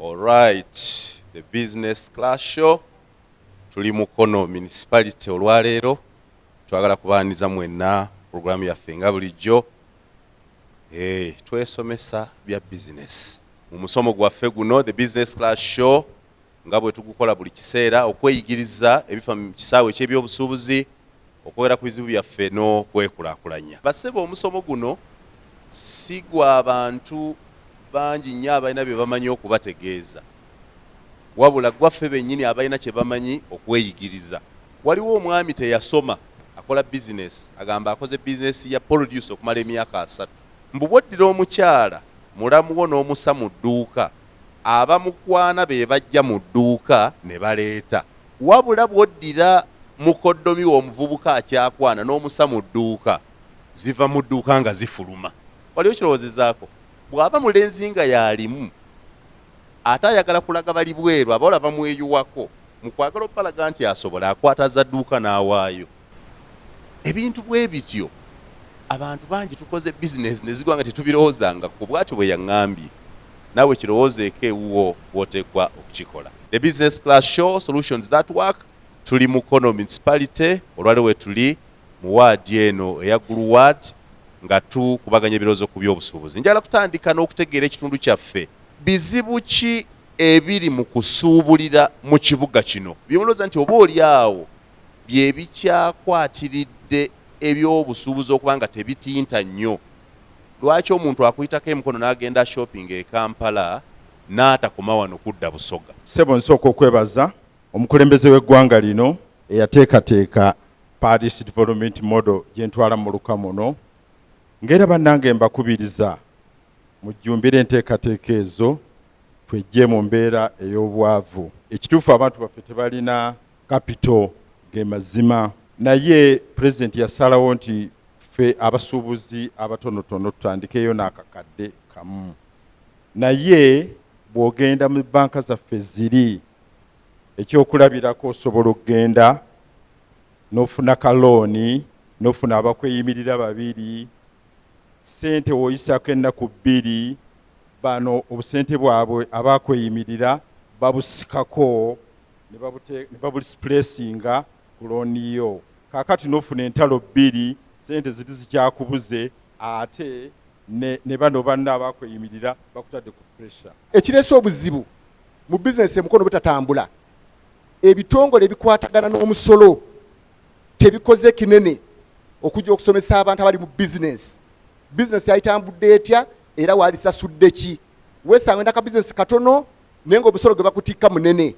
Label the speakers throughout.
Speaker 1: All right, the business class show. Tuli Mukono Municipality olwaleero. Twagala kubaaniza mwenna programu yaffe nga bulijjo. Twesomesa bya business. Mu musomo gwaffe guno the business class show nga bwe tugukola buli kiseera okweyigiriza ebifa mu kisaawe ky'ebyobusuubuzi okwogera ku bizibu byaffe n'okwekulaakulanya. Basebe omusomo guno sigwa abantu bangi nnyo abalina bye bamanyi okubategeeza, wabula gwaffe bennyini abalina kye bamanyi okweyigiriza. Waliwo omwami teyasoma akola business, agamba akoze business ya produce okumala emyaka 3. Mbubwoddira omukyala mulamuwo n'omusa mu dduuka, abamukwana be bajja mu dduuka ne baleeta. Wabula bwoddira mukoddomi w'omuvubuka akyakwana n'omusa mu dduuka, ziva mu dduuka nga zifuluma. Waliwo kirowoozezaako bw'aba mulenzi nga yalimu ate ayagala kulaga bali bweru abawala bamweyuwako mu kwagala okubalaga nti asobola akwata za dduuka n'awaayo. Ebintu bwe bityo abantu bangi tukoze business ne zigwa nga tetubirowoozanga ku bwatyo bwe yaŋŋambye. Naawe kirowoozeeko ewuwo bw'oteekwa okukikola. The business class show, solutions that work. Tuli Mukono Municipality, olwaleero we tuli mu waadi eno eya Gulu Ward nga tukubaganya ebirowoozo ku by'obusuubuzi. Njagala kutandika n'okutegeera ekitundu kyaffe. Bizibu ki ebiri mu kusuubulira mu kibuga kino? Byemulowooza nti oba oli awo bye bikyakwatiridde eby'obusuubuzi okuba nga tebitinta nnyo. Lwaki omuntu akuyitako emikono n'agenda shopping e Kampala n'atakoma wano kudda Busoga?
Speaker 2: Ssebo nsooka okwebaza omukulembeze w'eggwanga lino eyateekateeka Parish Development Model gye ntwala mu luka muno, ng'era bannange mbakubiriza mujjumbire enteekateeka ezo twejje mu mbeera ey'obwavu. Ekituufu abantu baffe tebalina kapito ge mazima, naye Pulezidenti yasalawo nti ffe abasuubuzi abatonotono tutandikeyo n'akakadde kamu. Naye bw'ogenda mu banka zaffe ziri, ekyokulabirako osobola okugenda n'ofuna kalooni, n'ofuna abakweyimirira 2, ssente w'oyisako ennaku 2, bano obusente bwabwe abakweyimirira babusikako ne babulisipulesinga ku looni yo. Kaakati n'ofuna entalo 2, ssente ziri zikyakubuze, ate ne bano banna abakweyimirira bakutadde ku pressure.
Speaker 3: Ekireese obuzibu mu bizinesi Mukono butatambula, ebitongole ebikwatagana n'omusolo tebikoze kinene okujja okusomesa abantu abali mu bizinesi. Bizinesi yayitambudde etya era walisasudde ki? Weesanga ndaka bizinesi katono naye ng'omusolo gwe bakutikka munene,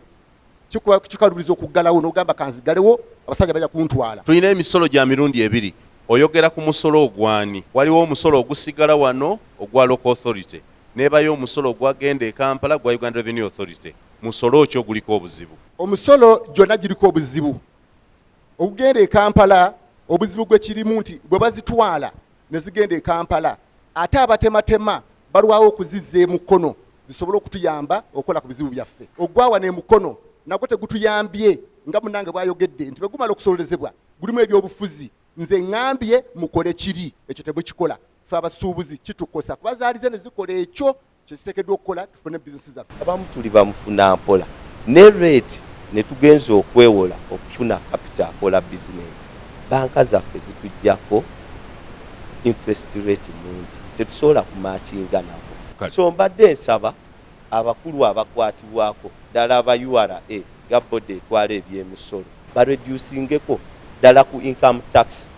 Speaker 3: kikalubiza okuggalawo n'ogamba kanzigalewo abasajja bajja kuntwala.
Speaker 1: Tulina emisolo gya mirundi 2. Oyogera ku musolo ogwani. Waliwo omusolo ogusigala wano ogwa Local Authority, nebayo omusolo ogwagenda e Kampala gwa Uganda Revenue Authority. Musolo ki oguliko obuzibu?
Speaker 3: Omusolo gyonna giriko obuzibu. Okugenda e Kampala obuzibu gwe kirimu nti bwe bazitwala ne zigenda e Kampala, ate abatematema balwawo okuzizza e Mukono zisobole okutuyamba okukola ku bizibu byaffe. Ogwawa ne Mukono nagwo tegutuyambye nga munnange bw'ayogedde nti bwe gumala okusolezebwa gulimu ebyobufuzi. Nze ŋŋambye mukole kiri, ekyo temukikola. Ffe abasuubuzi kitukosa kubazaalize ne zikola ekyo kye ziteekeddwa okukola tufune bizinesi zaffe.
Speaker 4: Abamu tuli bamufuna mpola ne rate ne tugenza okwewola okufuna capital akola bizinesi. Banka zaffe zitujjako interest rate mungi, tetusobola kumaakinga nabo. So mbadde nsaba abakulu abakwatibwako ddala aba URA nga bode etwala eby'emisolo bareducingeko ddala ku income tax,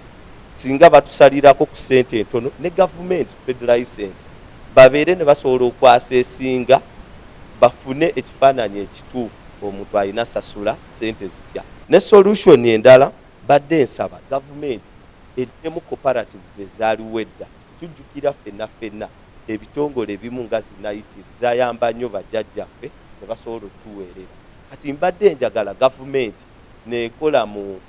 Speaker 4: singa batusalirako ku ssente entono ne government trade license babeere ne basobola okwaseesinga bafune ekifaananyi ekituufu omuntu alina sasula ssente zitya. Ne solution endala badde nsaba government eddemu cooperatives ezaaliwo edda. Tujjukira ffenna ebitongole ebimu nga zinayitive zayamba nnyo bajjajjaffe ne basobola otuweerera. Kati mbadde njagala government neekola mu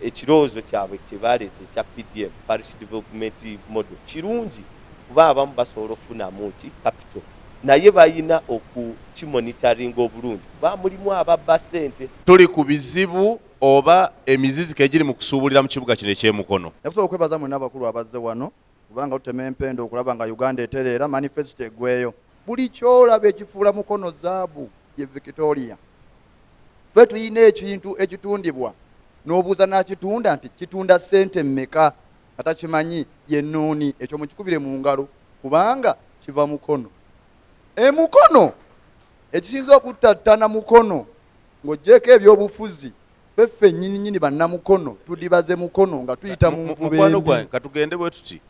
Speaker 4: ekirowoozo kyabwe kye baleeta ekya PDM, Parish Development Model, kirungi kuba abamu basobola okufunamu ki capital, naye bayina okukimonitaringa obulungi kuba mulimu ababba ssente.
Speaker 1: Tuli ku bizibu oba emiziziko egiri mu kusuubulira mu kibuga kino eky'e Mukono.
Speaker 5: Nakusobola okwebaza mwenna abakulu abazze wano kubanga tutema empendo okulaba nga Uganda etereera manifesto eggweeyo. buli kyolaba ekifuula Mukono zaabu ye Victoria. Ffe tuyina ekintu ekitundibwa n'obuuza n'akitunda nti kitunda ssente mmeka atakimanyi ye nnuuni, ekyo mukikubire mu ngalo kubanga kiva Mukono. Mukono ekisinza okuttattana Mukono ng'oggyeko ebyobufuzi, ffe nnyini bannamukono tudibaze Mukono nga tuyita mu nvuba embi.
Speaker 1: Katugende bwe tuti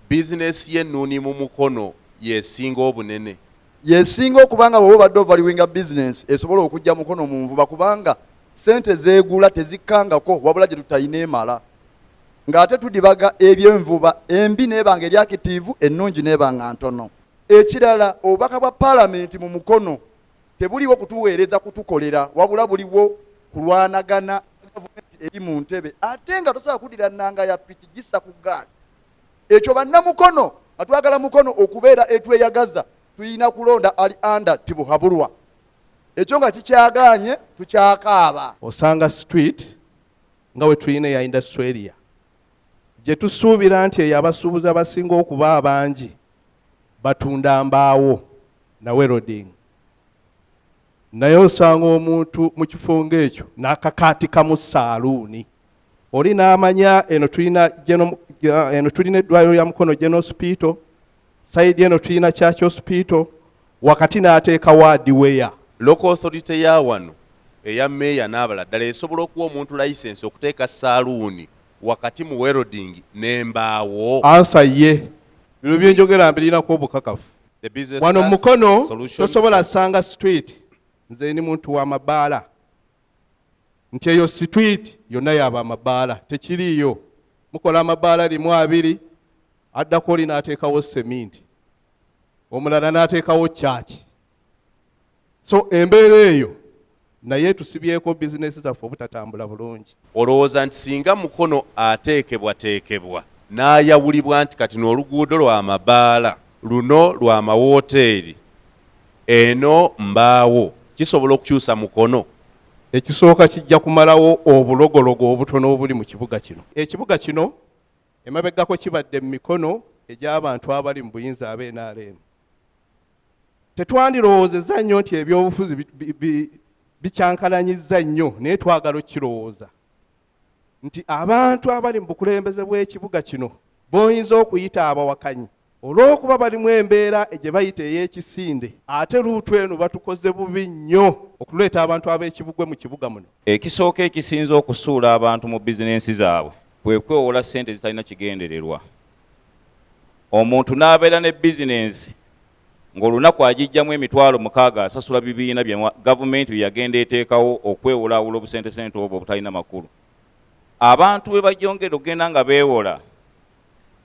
Speaker 1: bizinesi y'ennuuni mu Mukono yesinga obunene,
Speaker 5: yesinga okubanga bw'oba obadde ovaliwinga bizinesi esobola okujja Mukono mu nvuba kubanga sente zeegula tezikkangako wabula gye tutayina emala, ng'ate tudibaga eby'envuba embi neebanga eryakitiivu, ennungi neebanga ntono. Ekirala, obubaka bwa paalamenti mu Mukono tebuliwo kutuweereza kutukolera, wabula buliwo kulwanagana gavumenti eri mu ntebe, ate nga tosobola kuddira nnanga ya piki gissa ku gaasi. Ekyo bannamukono nga twagala Mukono okubeera etweyagaza, tuyina kulonda ali anda tibuhabulwa. Ekyo nga kikyagaanye tukyakaaba.
Speaker 6: Osanga street nga we tuyina ya industry area gye tusuubira nti eyo abasuubuzi abasinga okuba abangi batunda mbaawo na welding, naye osanga omuntu mu kifo ng'ekyo n'akakaati kamu saaluuni. Oli n'amanya eno tulina eddwaliro lya Mukono General Hospital, sayidi eno tulina Church Hospital, wakati n'ateeka hardware.
Speaker 1: Local authority ya wano eya meya n'abala ddala esobola okuwa omuntu license okuteeka saaluuni wakati mu welding n'embaawo?
Speaker 6: Ansa ye. Bino byenjogera mbirinaku obukakafu. Wano Mukono tosobola sanga street nze ni muntu wa mabaala nti eyo street yonna yaba mabaala, tekiriyo. Mukola amabaala limu abiri, addako oli n'ateekawo seminti, omulala n'ateekawo kyaki. So embeera eyo naye tusibyeko bizinesi zaffe obutatambula bulungi.
Speaker 1: Olowooza nti singa Mukono ateekebwateekebwa n'ayawulibwa nti kati n'oluguudo lwa mabaala, luno lwa mawoteeri, eno mbaawo, kisobola okukyusa Mukono?
Speaker 6: Ekisooka kijja kumalawo obulogologo obutono obuli mu kibuga kino. Ekibuga kino emabegako kibadde mu mikono egy'abantu abali mu buyinza ab'NRM. Tetwandirowoozezza nnyo nti ebyobufuzi bikyankalanyizza nnyo, naye twagala okukirowooza nti abantu abali mu bukulembeze bw'ekibuga kino boyinza okuyita abawakanyi olw'okuba balimu embeera gye bayita ey'ekisinde, ate luutu eno batukoze bubi nnyo okuleeta abantu ab'ekibugwe mu kibuga muno.
Speaker 7: Ekisooka ekisinza okusuula abantu mu bizinensi zaabwe kwe kwewola ssente zitalina kigendererwa. Omuntu n'abeera ne bizinensi ng'olunaku agijjamu emitwalo 600 asasula bibiina bya gavumenti bye yagenda eteekawo okwewolaawula obusentesente obwo obutalina makulu. Abantu bwe bajongera okugenda nga beewola,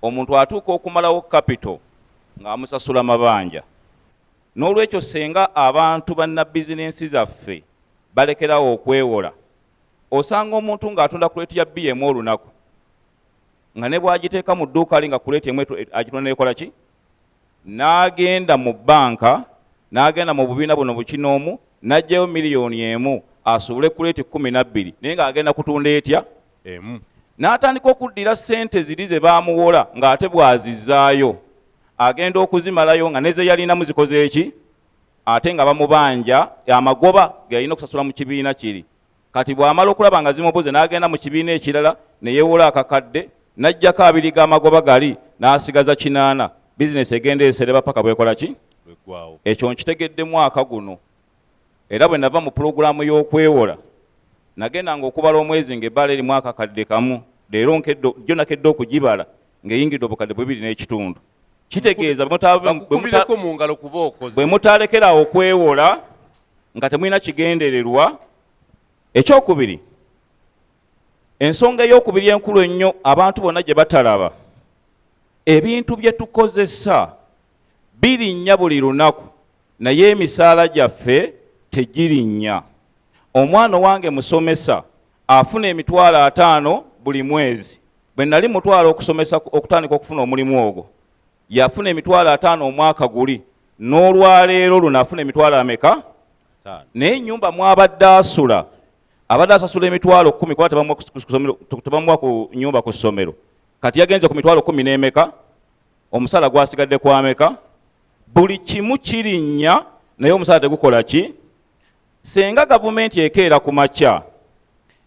Speaker 7: omuntu atuuka okumalawo kapito ng'amusasula mabanja. N'olwekyo senga abantu banna bizinensi zaffe balekerawo okwewola, osanga omuntu ng'atunda kuleeti ya BM olunaku nga ne bw'agiteeka mu dduuka ali nga kuleeti emu agitunda n'ekola ki? N'agenda mu banka, n'agenda mu bubiina buno bukinoomu, n'aggyayo $1,000,000 asuule kuleeti 12 naye ng'agenda kutunda etya?
Speaker 1: Emu.
Speaker 7: N'atandika okuddira ssente ziri ze baamuwola ng'ate bw'azizaayo agenda okuzimalayo nga ne ze yalinamu zikoze eki? Ate nga bamubanja amagoba gayina okusasula mu kibiina kiri. Kati bw'amala okulaba nga zimubuze n'agenda mu kibiina ekirala ne yeewola akakadde, n'aggyako 2 g'amagoba gali n'asigaza 8. Bizinesi egenda esereba paka bwekola ki? Ekyo nkitegedde mwaka guno. Era bwe nava mu pulogulaamu y'okwewola nagendanga okubala omwezi ng'ebbaala erimu akakadde kamu, leero jjo nakedde okugibala ng'eyingidde obukadde 2.5. Kitegeeza bwe mutalekera okwewola nga temulina kigendererwa. Ekyokubiri, ensonga ey'okubiri enkulu ennyo abantu bonna gye batalaba, ebintu bye tukozesa birinnya buli lunaku naye emisaala gyaffe tegirinnya. Omwana wange musomesa afuna $50,000 buli mwezi. Bwe nali mutwala okusomesa okutandika okufuna omulimu ogwo yafuna $50,000 omwaka guli, n'olwaleero luno afuna $50,000. Naye ennyumba mwabadde asula abadde asasula $10,000 kuba tebamuwa ku nyumba ku ssomero, kati yagenze ku $10,000 n'emeka, omusala gwasigadde kwameka? buli kimu kirinnya naye omusaala tegukola ki? Senga gavumenti ekeera ku makya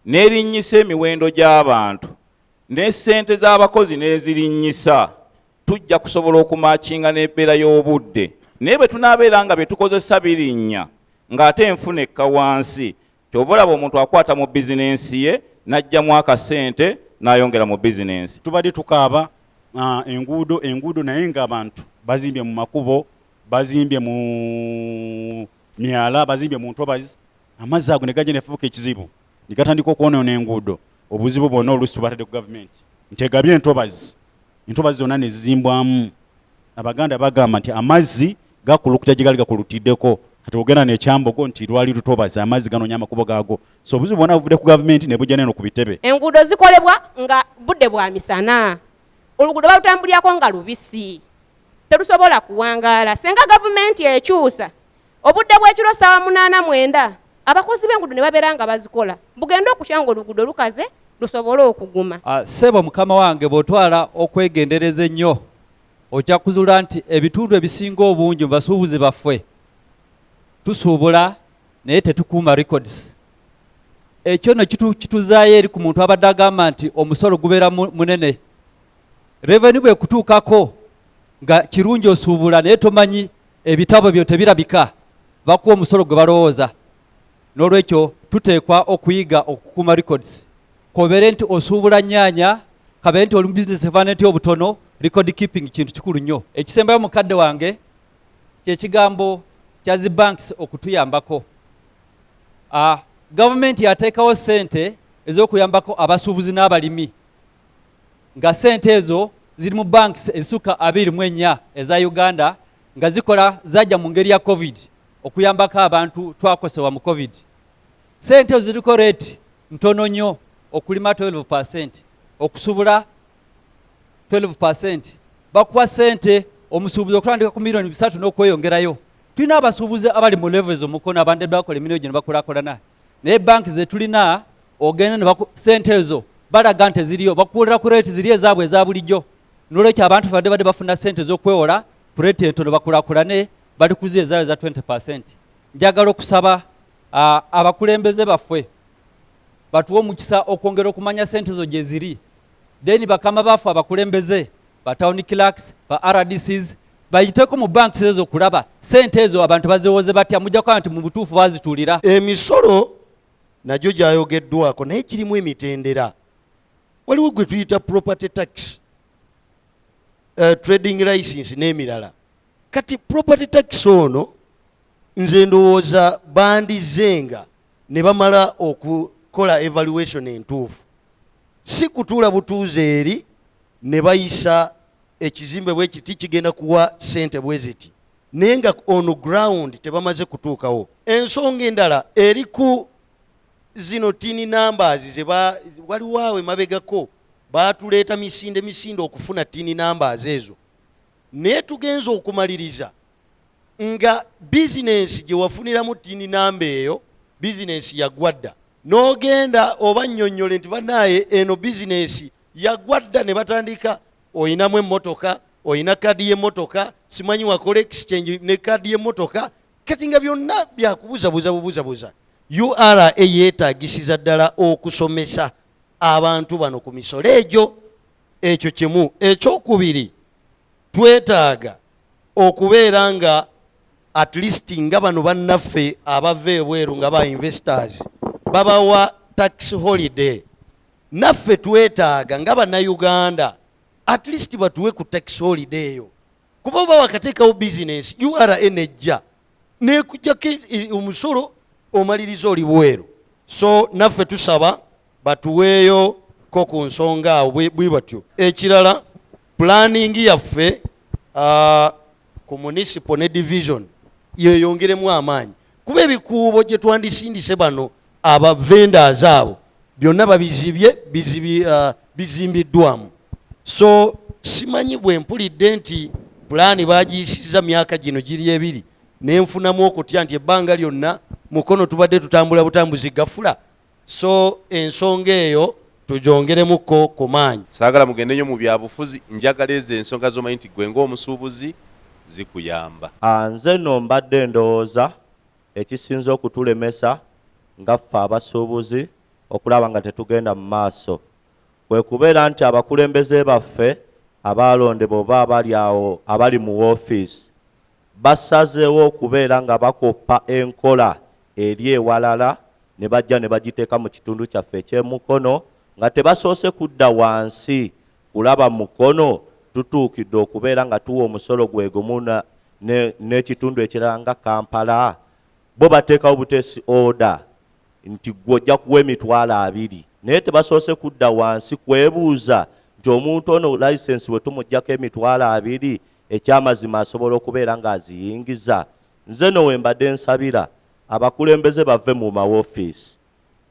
Speaker 7: n'erinnyisa emiwendo gy'abantu ne ssente z'abakozi n'ezirinnyisa, tujja kusobola okumakinga n'ebbeera y'obudde. Naye bwe tunaabeera nga bye tukozesa birinnya ng'ate enfuna ekka wansi, kyova olaba omuntu akwata mu bizinensi ye n'ajjamu akasente n'ayongera mu bizinensi.
Speaker 8: Tubadde tukaaba enguudo naye ng'abantu bazimbye mu makubo, bazimbye mu myala, bazimbye mu ntobazi, amazzi ago ne gajja ne fuuka ekizibu ne gatandika okwonoona enguudo. Obuzibu bwonna oluusi tubatadde ku gavumenti nti egabye entobazi zonna ne zizimbwamu. Abaganda bagamba nti amazzi gakulukuta gye gali gakulutiddeko, kati ogenda n'ekyambogo nti lwali lutobazi, amazzi ganoonya amakubo gaago. So obuzibu bwonna buvudde ku gavumenti ne bujja neno ku bitebe.
Speaker 9: Enguudo zikolebwa nga budde bwa misana, oluguudo balutambulyako nga lubisi, terusobola kuwangaala. Senga gavumenti ekyusa obudde bw'ekiro ssaawa 8-9 abakozi b'enguudo ne babeera nga bazikola, bugenda okutya nga oluguudo lukaze lusobole okuguma.
Speaker 10: Ssebo mukama wange bw'otwala okwegendereza ennyo ojja kuzuula nti ebitundu ebisinga obungi mu basuubuzi baffe tusuubula naye tetukuuma records. Ekyo no kituzaayo eri ku muntu abadde agamba nti omusolo gubeera munene. Revenue bwe kutuukako nga kirungi osuubula naye tomanyi ebitabo byo tebirabika, bakuwa omusolo gwe balowooza. N'olwekyo tuteekwa okuyiga okukuuma records. Kobeere nti osuubula nnyaanya, kabeere nti oli mu bizinesi efaana nti obutono, record keeping kintu kikulu nnyo. Ekisembayo mukadde wange ky'ekigambo kya zi banks okutuyambako. Gavumenti yateekawo ssente ez'okuyambako abasuubuzi n'abalimi, nga ssente ezo ziri mu banks ezisuka 24 eza Uganda nga zikola zajja mu ngeri ya COVID okuyambako abantu twakosebwa mu COVID. Ssente ezo ziriko rate ntono nnyo, okulima 12%, okusuubula 12%. Bakuwa ssente omusuubuzi okutandika ku milioni 3 n'okweyongerayo. Tulina abasuubuzi abali mu levels omukono abandi bakola emirimu gino bakulakulana. Naye banki ze tulina ogenda ne ssente ezo balaga nti ziriyo, bakuwulira ku rate ziri ezaabwe eza bulijjo. N'olwekyo abantu badde bafuna ssente z'okwewola ku rate entono bakulakulane, bali ku zi ezaabwe za 20%. Njagala okusaba abakulembeze baffe batuwe omukisa okwongera okumanya ssente zo gye ziri. Then bakama baffe abakulembeze ba town clerks, ba RDCs bayiteko mu banks ezo kulaba ssente ezo abantu baziwoze batya, mujja kwa nti mu butuufu bazituulira.
Speaker 11: Emisolo nagyo gyayogeddwako naye kirimu emitendera. Waliwo gwe tuyita property tax, trading license n'emirala. Kati property tax ono nze ndowooza bandizenga ne bamala okukola evaluation entuufu, si kutuula butuuze eri ne bayisa ekizimbe bwe kiti kigenda kuwa ssente bwe ziti naye nga on ground tebamaze kutuukawo. Ensonga endala eri ku zino tini numbers ze waliwo awe mabegako baatuleeta misinde okufuna tini numbers ezo, naye tugenza okumaliriza nga bizinensi gye wafuniramu tini namba eyo bizinensi yagwadda, n'ogenda oba nnyonnyole nti bannaaye eno bizinensi yagwadda, ne batandika oyinamu emmotoka, oyina kadi y'emmotoka, simanyi wakola exchange ne kadi y'emmotoka, kati nga byonna byakubuzabuza. URA yeetaagisiza ddala okusomesa abantu bano ku misolo egyo. Ekyo kimu. Ekyokubiri, twetaaga okubeera nga at least nga bano bannaffe abava ebweru nga ba investors babawa tax holiday. Naffe twetaaga nga bannayuganda at least batuwe ku tax holiday eyo, kuba oba wakateekawo business URA nejja nekujjako omusolo omaliriza oli bweru. So naffe tusaba batuweeyo ko ku nsonga awo bwe batyo. Ekirala, planning yaffe ku municipal ne division yeyongeremu amaanyi, kuba ebikuubo gye twandisindise bano aba vendors abo byonna babizibye bizimbiddwamu. So simanyi bwe mpulidde nti pulaani bagiyisiza myaka gino giri 2 nenfunamu okutya nti ebbanga lyonna Mukono tubadde tutambula butambuzi gafula. So ensonga eyo tujongeremuko ku maanyi.
Speaker 1: Saagala mugende nnyo mu byabufuzi, njagala ezo ensonga z'omanyi nti gwe ng'omusuubuzi zikuyamba.
Speaker 4: Nze no mbadde ndowooza ekisinza okutulemesa nga ffe abasuubuzi okulaba nga tetugenda mu maaso kwe kubeera nti abakulembeze baffe abalondebwa oba abali awo abali mu woofiisi basazeewo okubeera nga bakoppa enkola eri ewalala ne bajja ne bagiteeka mu kitundu kyaffe eky'Emukono nga tebasoose kudda wansi kulaba Mukono tutuukidde okubeera nga tuwa omusolo gwe gumu n'ekitundu ekirala nga Kampala. Bo bateekawo buteesi order nti gw'ojja kuwa $20,000 naye tebasoose kudda wansi kwebuuza nti omuntu ono layisensi bwe tumuggyako $20,000 ekyamazima asobola okubeera ng'aziyingiza. Nze no we mbadde nsabira abakulembeze bave mu mawoofiisi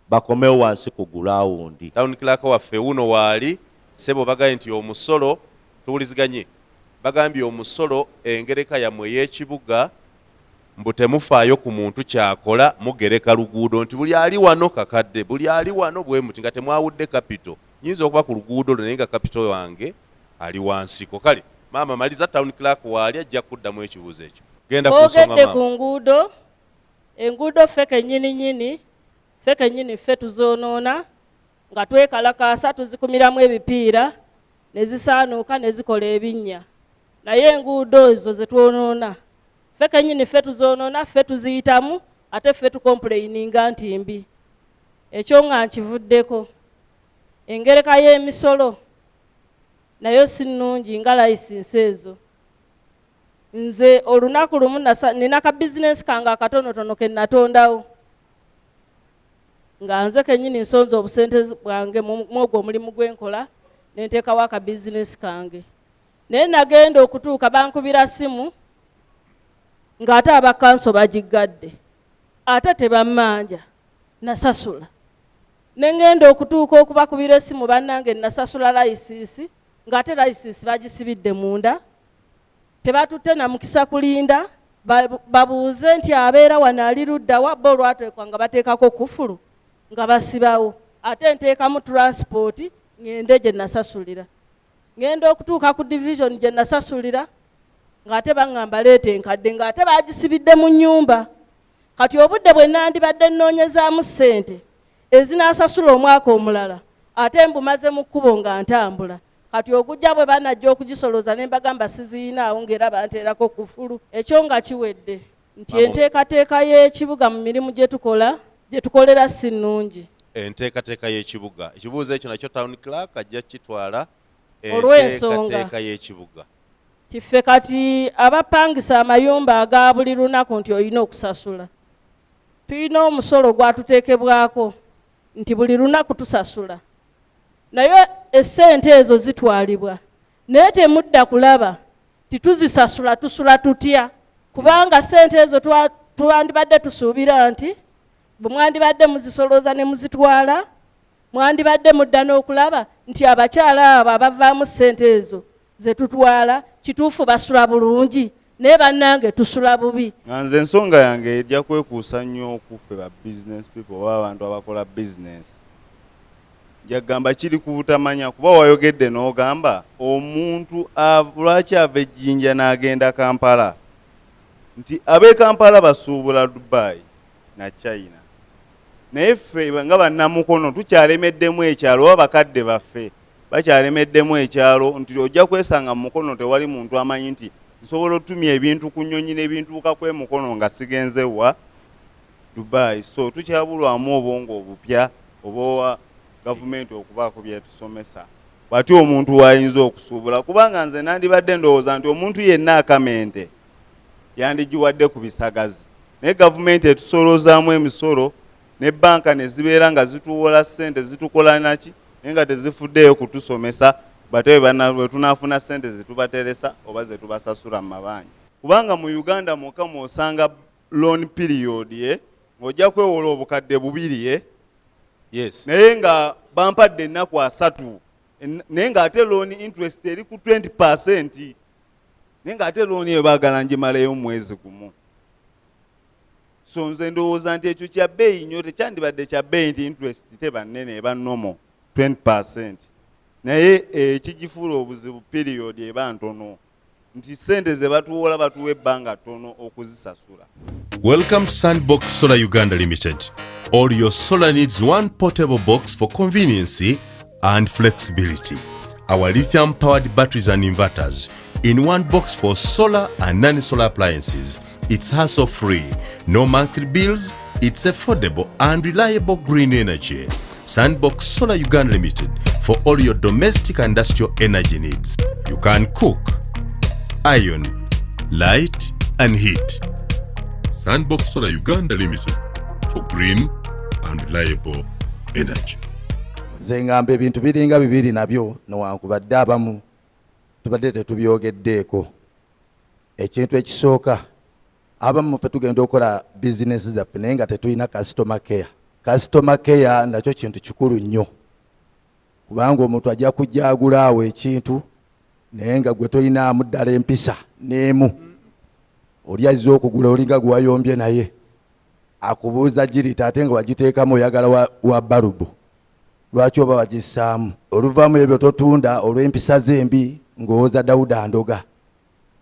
Speaker 4: bakomewo wansi ku gulawundi.
Speaker 1: Town clerk waffe wuno waali sebo bagambye nti omusolo tuwuliziganye bagambye omusolo engereka yammwe ey'ekibuga mbu temufaayo ku muntu kyakola mugereka luguudo nti buli ali wano kakadde buli ali wano bwe muti nga temwawudde kapito nyinza okuba ku luguudo naye nga kapito wange ali wansiko. Kale maama maliza town clerk waali ajja kuddamu ekibuuzo ekyo. Genda ku nsonga maama.
Speaker 12: Ku nguudo enguudo ffe kennyini ffe tuzoonoona nga twekalakaasa tuzikumiramu ebipiira ne zisaanuuka ne zikola ebinnya naye enguudo ezo ze twonoona ffe kennyini ffe tuzoonoona ffe tuziyitamu ate ffe tukompuleyininga nti mbi. Ekyo nga nkivuddeko engereka y'emisolo nayo si nnungi nga layisinsi ezo. Nze olunaku lumu nina ka bizinesi kange akatonotono ke natondawo nga nze kennyini nsonza obusente bwange mwogwo omulimu gwenkola ne nteekawo aka bizinesi kange naye nagenda okutuuka bankubira simu ng'ate abakanso bagiggadde ate tebammanja nasasula ne ngenda okutuuka okubakubira essimu bannange nasasula layisinsi ng'ate layisinsi bagisibidde munda tebatutte na mukisa kulinda babuuze nti abeera wano ali luddawa bo olwateekwa nga bateekako kufulu nga basibawo ate nteekamu transport ngende gye nasasulira ngenda okutuuka ku division gye nasasulira ng'ate baŋŋamba leeta enkadde ng'ate bagisibidde mu nnyumba. Kati obudde bwe nandibadde nnoonyezaamu ssente ezinaasasula omwaka omulala ate mbumaze mu kkubo nga ntambula kati ogujja bwe banajja okugisoloza ne mbagamba siziinaawo ng'era banteerako kufulu. Ekyo nga kiwedde nti enteekateeka y'ekibuga mu mirimu gye tukolera si nnungi.
Speaker 1: Enteekateeka y'ekibuga ekibuuzo ekyo nakyo town clerk ajja kitwala
Speaker 12: enteekateeka
Speaker 1: y'ekibuga.
Speaker 12: Tiffe kati abapangisa amayumba aga buli lunaku nti olina okusasula tulina omusolo gwatuteekebwako nti buli lunaku tusasula naye essente ezo zitwalibwa naye temudda kulaba tituzisasula tusula tutya kubanga ssente ezo twandibadde tusuubira nti bwe mwandibadde muzisoloza ne muzitwala mwandibadde mudda n'okulaba nti abakyala abo abavaamu ssente ezo ze tutwala kituufu basula bulungi naye bannange tusula bubi.
Speaker 13: Nze ensonga yange ejja kwekuusa nnyo okuffe ba business people oba abantu abakola business. Njagamba kiri ku butamanya kuba wayogedde n'ogamba omuntu lwaki ava ejjinja n'agenda Kampala nti ab'e Kampala basuubula Dubai na China naye ffe nga bannamukono tukyalemeddemu ekyalo oba bakadde baffe bakyalemeddemu ekyalo nti ojja kwesanga mu mukono tewali muntu amanyi nti nsobola otumya ebintu ku nnyonyi n'ebintuuka ku Mukono nga sigenze wa Dubai. So tukyabulwamu obwongo obupya oba gavumenti okubaako byetusomesa bw'ati omuntu wayinza okusuubula kubanga nze nandibadde ndowooza nti omuntu yenna akamente yandigiwadde ku bisagazi naye gavumenti etusolozaamu emisolo ne banka ne zibeera nga zituwola ssente zitukola naki naye nga tezifuddeyo kutusomesa bate bwe tunaafuna ssente zetubateresa oba zetubasasula mu mabanki kubanga mu Uganda mwokka mwosanga loan period ng'ojja kwewola obukadde 2
Speaker 1: Yes.
Speaker 13: naye nga bampadde ennaku 3 naye ng'ate loan interest eri ku 20% naye ng'ate loan eyo baagala ngimaleyo omwezi gumu. So nze ndowooza nti ekyo kya bbeeyi nnyo tekyandibadde kya bbeeyi nti interest teba nnene eba nomo 20% naye ekigifuula obuzibu period eba ntono nti sente ze batuwola batuwa ebbanga ttono okuzisasula.
Speaker 1: Welcome to Sandbox Solar Uganda Limited. All your solar needs one portable box for convenience and flexibility. Our lithium-powered batteries and inverters in one box for solar and non-solar appliances. It's hassle-free, no monthly bills, it's affordable and reliable green energy. Sandbox Solar Uganda Limited for all your domestic and industrial energy needs. You can cook, iron, light and heat. Sandbox Solar Uganda Limited for green and reliable energy.
Speaker 5: Zengamba ebintu biringa bibiri nabyo newankubadde abamu tubadde tetubyogeddeeko. Ekintu ekisooka abamu ffe tugenda okukola bizinesi zaffe naye nga tetulina customer care. Customer care nakyo kintu kikulu nnyo kubanga omuntu ajja kujja agula awo ekintu naye nga gwe tolinaamu ddala empisa n'emu. Oli azze okugula olinga gwe wayombye naye akubuuza girita ate nga wagiteekamu oyagala wa balubu. Lwaki oba wagissaamu? Oluvaamu ebyo totunda olw'empisa zembi ng'owoza Dawuda Ndoga.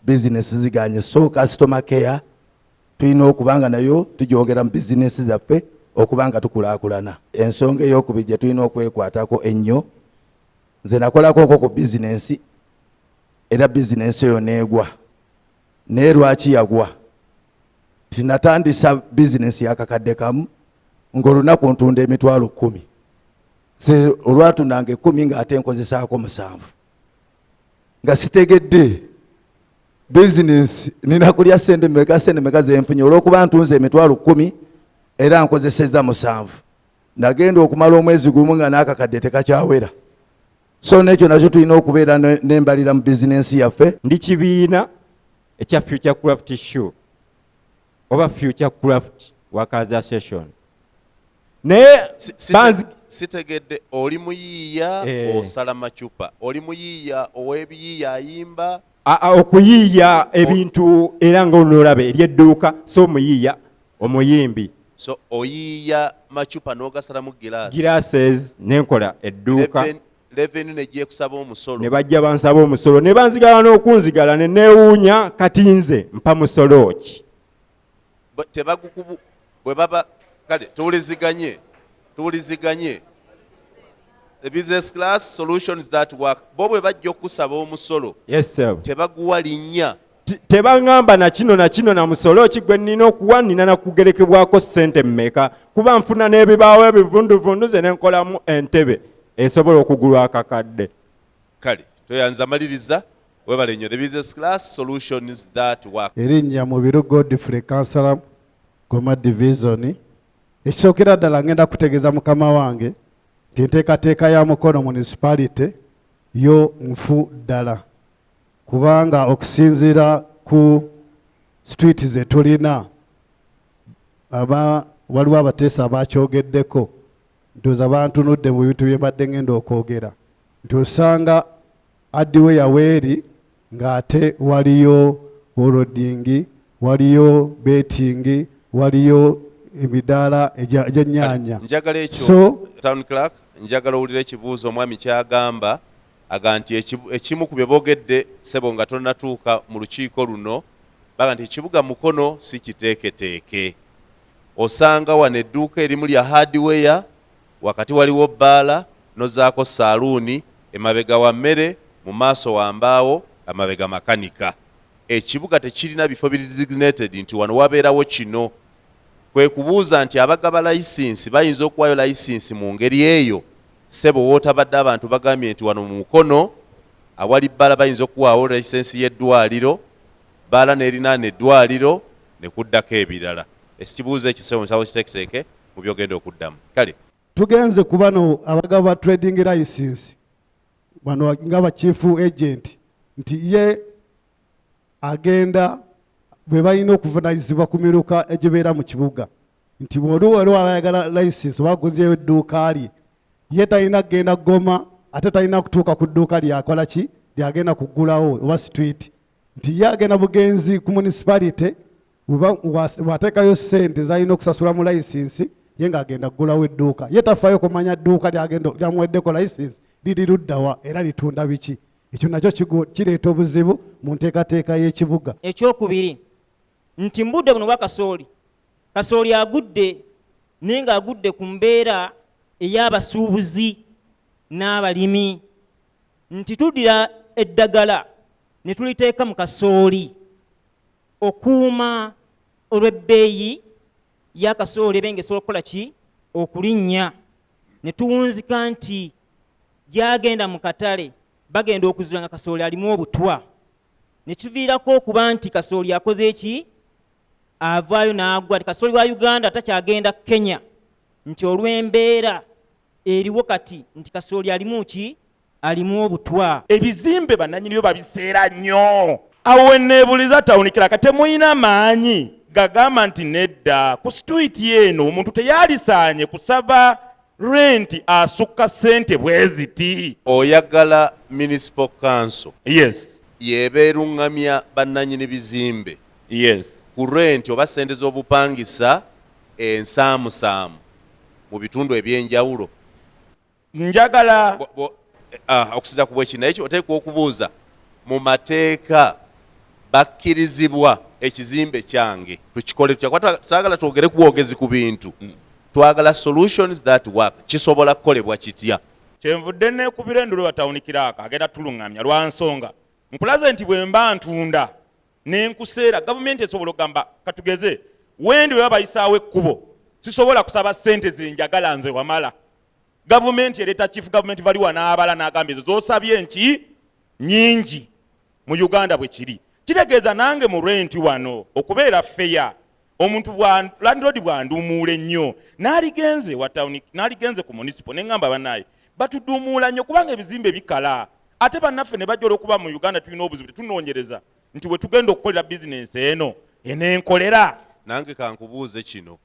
Speaker 5: Bizinesi ziganye. So customer care tulina okubanga nayo tugyongera mu bizinesi zaffe okubanga tukulaakulana. Ensonga ey'okubiri gye tulina okwekwatako ennyo, nze nakolako ku bizinesi era bizinesi eyo neegwa. Naye lwaki yagwa? Tinatandisa bizinesi y'akakadde kamu ng'olunaku ntunda emitwalo 10. Se olwatunanga 10 ng'ate nkozesaako 7. Nga sitegedde bizinesi nina kulya sente meka zenfunye olw'okuba ntunze emitwalo 10 era nkozesezza 7. Nagenda okumala omwezi gumu nga n'akakadde tekakyawera. So n'ekyo nakyo tulina okubeera n'embalira mu bizinesi yaffe.
Speaker 14: Ndi kibiina ekya Future Craft Show oba Future Craft Workers Association. Naye
Speaker 1: sitegedde oli muyiiya osala macupa, oli muyiiya ow'ebiyiiya ayimba.
Speaker 14: Okuyiiya ebintu era nga onolabe eryedduuka so muyiiya omuyimbi.
Speaker 1: So oyiiya macupa n'ogasalamu
Speaker 14: glasses nenkola edduuka.
Speaker 1: Revenue negiye kusaba omusolo.
Speaker 14: Ne bajja bansaba omusolo ne banzigala n'okunzigala ne neewuunya kati nze mpa musolo ki.
Speaker 1: Tebagukubu bwe baba kale tuwuliziganye. The business class solutions that work. Bo bwe bajja okusaba omusolo.
Speaker 14: Yes sir.
Speaker 1: Tebaguwa linnya.
Speaker 14: Tebangamba na kino na musolo ki gwe nnina okuwa nnina nakugerekebwako ssente mmeka kuba nfuna n'ebibaawo ebivunduvundu ze nenkolamu entebe esobola okugulwa akakadde.
Speaker 1: Kale toyanza maliriza webale nnyo the business class solutions that work.
Speaker 15: Erinnya Mubiru Godfrey Kansala Goma Division. Ekisookera ddala ngenda kutegeeza mukama wange nti enteekateeka ya Mukono Municipality yo nfu ddala kubanga okusinziira ku street ze tulina waliwo abateesa abakyogeddeko ndoza bantunudde mu bintu bye mbadde ngenda okwogera nti osanga addiwe yaweeri ng'ate waliyo horodingi, waliyo betingi, waliyo emidaala egy'ennyaanya.
Speaker 1: Njagala ekyo Town Clerk, njagala owulira ekibuuzo omwami kyagamba aga nti ekimu ku bye boogedde ssebo nga tonnatuuka mu lukiiko luno baga nti ekibuga Mukono si kiteeketeeke. Osanga wano edduuka erimu lya hardware, wakati waliwo bbaala nozaako saaluuni, emabega wa mmere, mu maaso wa mbaawo, amabega makanika. Ekibuga tekirina bifo biri designated nti wano wabeerawo kino. Kwe kubuuza nti abagaba layisinsi bayinza okuwayo layisinsi mu ngeri eyo. Ssebo wootabadde abantu bagambye nti wano mu Mukono awali bbaala bayinza okuwaawo layisinsi y'eddwaliro, bbaala n'erinaana eddwaliro ne kuddako ebirala. Ekibuuzo ekyo ssebo musawo kiteeketeeke mu byogenda okuddamu. Kale
Speaker 15: tugenze ku bano abagaba trading license bano ngaba chief agent nti ye agenda bwe balina okuvunanyizibwa ku miruka egibeera mu kibuga nti waliwo abayagala license baguzeeyo edduuka lye ye talina kugenda Goma ate talina kutuuka ku dduuka lyakola ki lyagenda kuggulawo oba street nti ye agenda bugenzi ku municipality wateekayo ssente zalina okusasula mu license ye ng'agenda kuggulawo edduuka ye tafaayo kumanya dduuka lyamuweddeko license liri luddawa era litunda biki ekyo nakyo kireeta obuzibu mu nteekateeka y'ekibuga.
Speaker 16: Ekyokubiri nti mbudde buno bwa kasooli agudde naye ng'agudde ku mbeera ey'abasuubuzi n'abalimi, nti tuddira eddagala ne tuliteeka mu kasooli okuuma olw'ebbeeyi y'akasooli ebe ng'esobola okukola ki okulinnya, ne tuwunzika nti gyagenda mu katale bagenda okuzula nga kasooli alimu obutwa, ne kiviirako okuba nti kasooli akoze eki avaayo n'agwa. Kasooli wa Uganda takyagenda Kenya nti olw'embeera eriwo kati nti kasooli alimu ki alimu obutwa.
Speaker 17: Ebizimbe bannannyini byo babiseera nnyo. Awo wenneebuliza tawunikira kate muyina maanyi gagamba nti nedda ku situiti eno omuntu teyalisaanye kusaba renti asukka ssente bweziti.
Speaker 1: Oyagala Municipal Council
Speaker 17: yebeerungamya
Speaker 1: bannannyini bizimbe
Speaker 17: ku
Speaker 1: renti oba ssente z'obupangisa ensaamusaamu mu bitundu ebyenjawulo.
Speaker 17: Njagala
Speaker 1: okusiza ku bwekino ekyo oteekwa okubuuza mu mateeka bakkirizibwa ekizimbe kyange tukikole tutya. Twagala twogere ku bwogezi ku bintu, twagala solutions that work. Kisobola kukolebwa kitya?
Speaker 17: Kyenvudde neekubira endulu batawunikira agenda tuluŋŋamya lwa nsonga nkulaze nti bwe mba ntunda n'enkuseera gavumenti esobola okugamba katugeze wendi bwe babayisaawo ekkubo sisobola kusaba ssente zenjagala nze wamala. Gavumenti ereeta chief government valiwa n'abala n'agamba ezo z'osabye nki nnyingi mu Uganda bwe kiri. Kitegeeza nange mu renti wano okubeera feya omuntu landlord bw'anduumuula ennyo n'aligenze n'aligenze ku municipal ne ŋŋamba bannaye batuduumuula nnyo kubanga ebizimbe bikala ate bannaffe ne bajja olw'okuba mu Uganda tulina obuzibu tetunoonyereza nti we tugenda okukolera bizinensi eno enenkolera.
Speaker 1: Nange kankubuuze kino,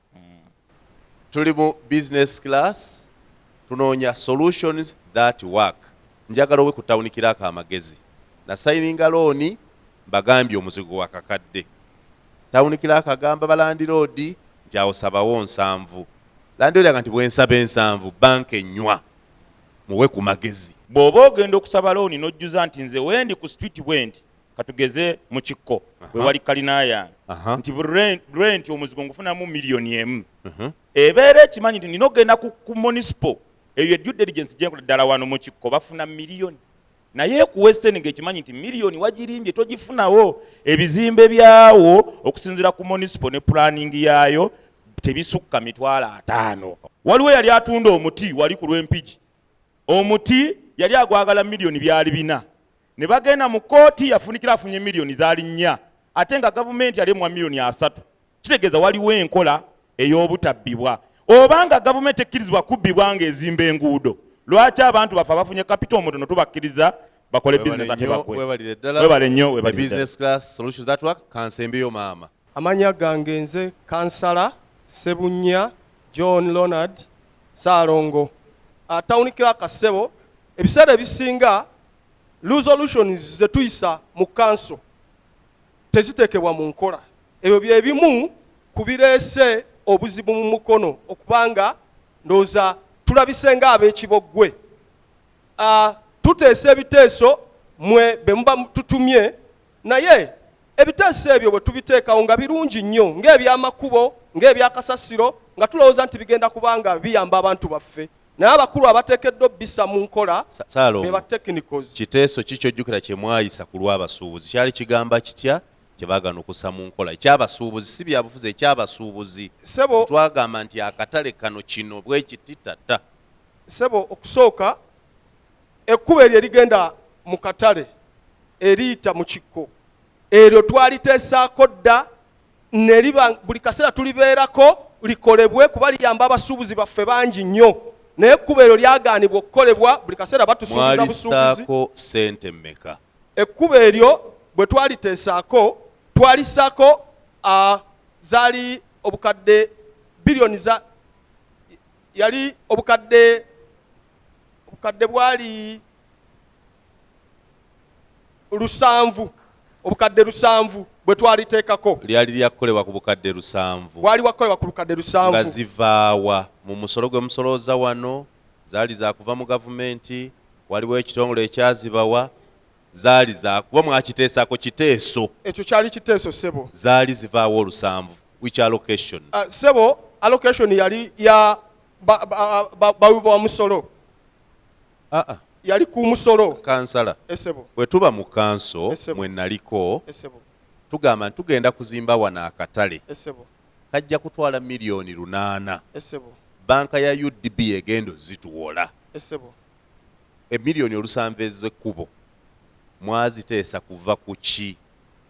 Speaker 1: tuli mu business class tunoonya solutions that work. Njagala owe kutawunikirako amagezi. Nasayininga looni bagambye omuzigo wa kakadde. Tawunikirako agamba balandiroodi nti awo sabawo 7. Landiroodi aga nti bwensaba 7 banka ennywa muwe ku magezi.
Speaker 17: Bw'oba ogenda okusaba looni n'ojjuza nti nze wendi ku street wendi katugeze mu kikko bwe wali kalina yange nti rent omuzigo ngufunamu $1,000,000 ebeera ekimanyi nti nina ogenda ku municipal eyo due diligence gyenkola ddala wano mu kikko bafuna $1,000,000 naye ku Western ng'ekimanyi nti $1,000,000 wagirimbye togifunawo. Ebizimbe byawo okusinziira ku municipal ne planning yaayo tebisukka $5,000. Waliwo yali atunda omuti wali ku lw'empigi, omuti yali agwagala $1,000,000 byali 4 ne bagenda mu kooti yafunikira afunye $1,000,000 zaali 4 ate nga gavumenti yali mwa $3,000,000. Kitegeeza waliwo enkola ey'obutabbibwa. Obanga gavumenti ekkirizibwa kubbibwa ng'ezimba enguudo, lwaki abantu bafe abafunye capital omutono tubakkiriza bakole business ate bakwe? Webale nnyo
Speaker 1: business class solutions that work. Kansembeyo maama.
Speaker 18: Amanya gange nze kansala Sebunya John Leonard Saalongo. Atawunikira akasebo ebiseera ebisinga resolutions zetuyisa mu kanso teziteekebwa mu nkola. Ebyo bye bimu kubireese obuzibu mu mukono okubanga ndooza tulabise nga ab'ekiboggwe. Tuteesa ebiteeso mwe be muba tutumye naye ebiteeso ebyo bwe tubiteekawo nga birungi nnyo ng'ebyamakubo ng'ebyakasasiro nga tulowooza nti bigenda kubanga biyamba abantu baffe, naye abakulu abateekeddwa bisa mu nkola be ba technicals.
Speaker 1: Kiteeso kikyojjukira kye mwayisa ku lw'abasuubuzi kyali kigamba kitya kye baagana okussa mu nkola? Ekyabasuubuzi si byabufuzi, ekyabasuubuzi twagamba nti akatale kano kino bwe kiti tata.
Speaker 18: Sebo okusooka ekkubo eryo erigenda mu katale eriyita mu kikko eryo twaliteesaako dda ne liba buli kaseera tulibeerako likolebwe kuba liyamba abasuubuzi baffe bangi nnyo, naye ekkubo eryo lyagaanibwa okukolebwa buli kaseera batusuubiza busuubuzi.
Speaker 1: Mwalisaako ssente mmeka?
Speaker 18: Ekkubo eryo bwe twaliteesaako twalisaako zaali obukadde biliyoni yali obukadde bwali 7 obukadde 7 bwe twaliteekako.
Speaker 1: Lyali lyakukolebwa ku bukadde 7.
Speaker 18: Bwali wakolebwa ku bukadde 7.
Speaker 1: Nga zivaawa mu musolo gwe musolooza wano zaali za kuva mu gavumenti, waliwo ekitongole ekyazibawa zaali za kuba mwakiteesako kiteeso
Speaker 18: ekyo kyali kiteeso sebo
Speaker 1: zaali zivaawo olusanvu which allocation
Speaker 18: sebo allocation yali ya bawi ba musolo yali ku musolo
Speaker 1: kansala
Speaker 18: esebo
Speaker 1: bwe tuba mu kanso mwe naliko
Speaker 18: esebo
Speaker 1: tugamba tugenda kuzimba wano akatale
Speaker 18: esebo
Speaker 1: kajja kutwala milioni 8
Speaker 18: esebo
Speaker 1: banka ya UDB egendo zituwola
Speaker 18: esebo
Speaker 1: emiliyoni olusanvu ez'ekkubo mwaziteesa kuva ku ki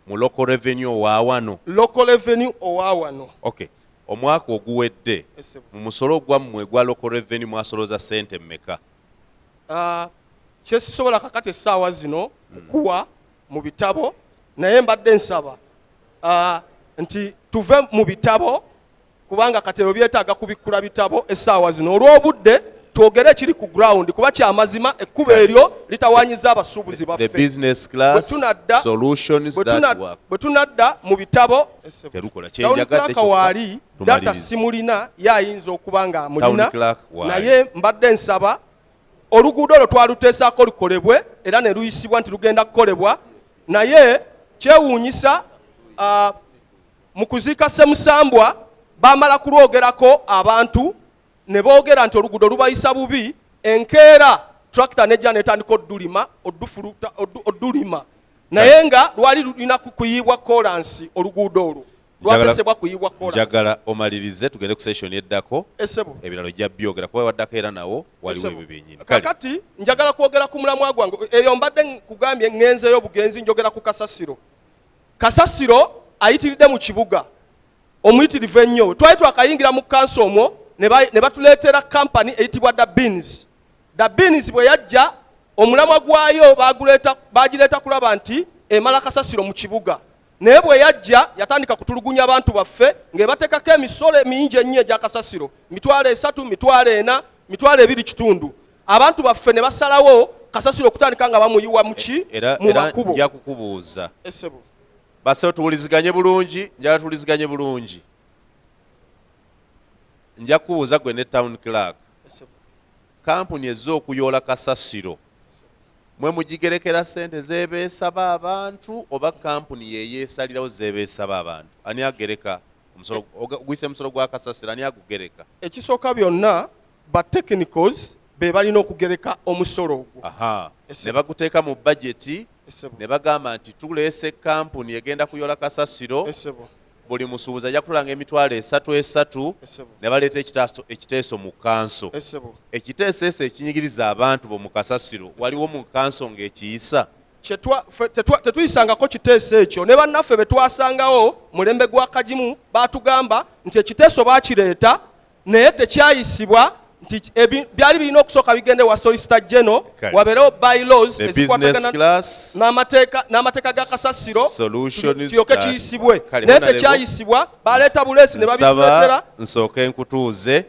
Speaker 1: mu local revenue owawano
Speaker 18: local revenue owawano
Speaker 1: okay omwaka oguwedde mu musolo gwammwe gwa local revenue mwasoloza sente mmeka kyesisobola kakati essaawa zino okuwa mu bitabo naye mbadde nsaba nti tuve mu bitabo kubanga katero byetaaga kubikkula bitabo essaawa zino olw'obudde twogere ekiri ku ground kuba kyamazima ekkubo eryo litawanyiza abasuubuzi baffe bwe tunadda mu bitabo tawuniklaka waali data simulina yayinza okuba nga mulina naye mbadde nsaba oluguudo olwo twaluteesaako lukolebwe era ne luyisibwa nti lugenda kukolebwa naye kyewuunyisa mu kuziika Ssemusambwa bamala kulwogerako abantu ne boogera nti oluguudo lubayisa bubi enkeera tractor nejja netandika oddulima naye nga lwali lulina kuyiibwa kolansi oluguudo olwo lwatesebwa kuyiibwa kolansi njagala omalirize tugende ku session eddako ebiralo jja byogera kuba waddako era nawo waliwo ebyo byennyini
Speaker 18: kakati njagala kwogera ku mulamwa gwange eyo mbadde kugambye ngenzeeyo obugenzi njogera ku kasasiro ayitiridde mu kibuga omuyitirivu ennyo twali twakayingira mu kanso omwo ne batuleetera kampani eyitibwa The Beans bwe yajja omulamwa gwayo bagireeta kulaba nti emala kasasiro mu kibuga naye bwe yajja yatandika kutulugunya abantu baffe ng'ebateekako emisolo mingi ennyo egya kasasiro 3, 4, 2 abantu baffe ne basalawo kasasiro okutandika nga bamuyiwa muki mu makubo
Speaker 1: nja kukubuuza basewo tuwuliziganye bulungi njala tuwuliziganye bulungi nja kubuuza gwe ne town clerk kampuni ez'okuyoola kasasiro mwe mugigerekera sente zebeesaba abantu oba kampuni yeyeesalirawo zebeesaba abantu ani agereka guyise musolo gwa kasasiro ani agugereka
Speaker 18: ekisooka byonna ba technicals be balina okugereka omusolo ogwo
Speaker 1: ne baguteeka mu bajeti ne bagamba nti tuleese kampuni egenda kuyoola kasasiro buli musuubuzi ajja kutulanga emitwalo 3 ne baleeta ekiteeso mu kanso ekiteeso eso ekinyigiriza abantu bo mu kasasiro waliwo mu kanso ng'ekiyisa
Speaker 18: tetuyisangako kiteeso ekyo ne bannaffe be twasangawo mulembe gwa kagimu baatugamba nti ekiteeso baakireeta naye tekyayisibwa nti byali birina okusooka bigende wa solicitor general wabeerewo bylaws ezikwatagana n'amateeka ga kasasiro kiyoke kiyisibwe naye tekyayisibwa baleeta buleesi ne babituleetera
Speaker 1: nsooke nkutuuze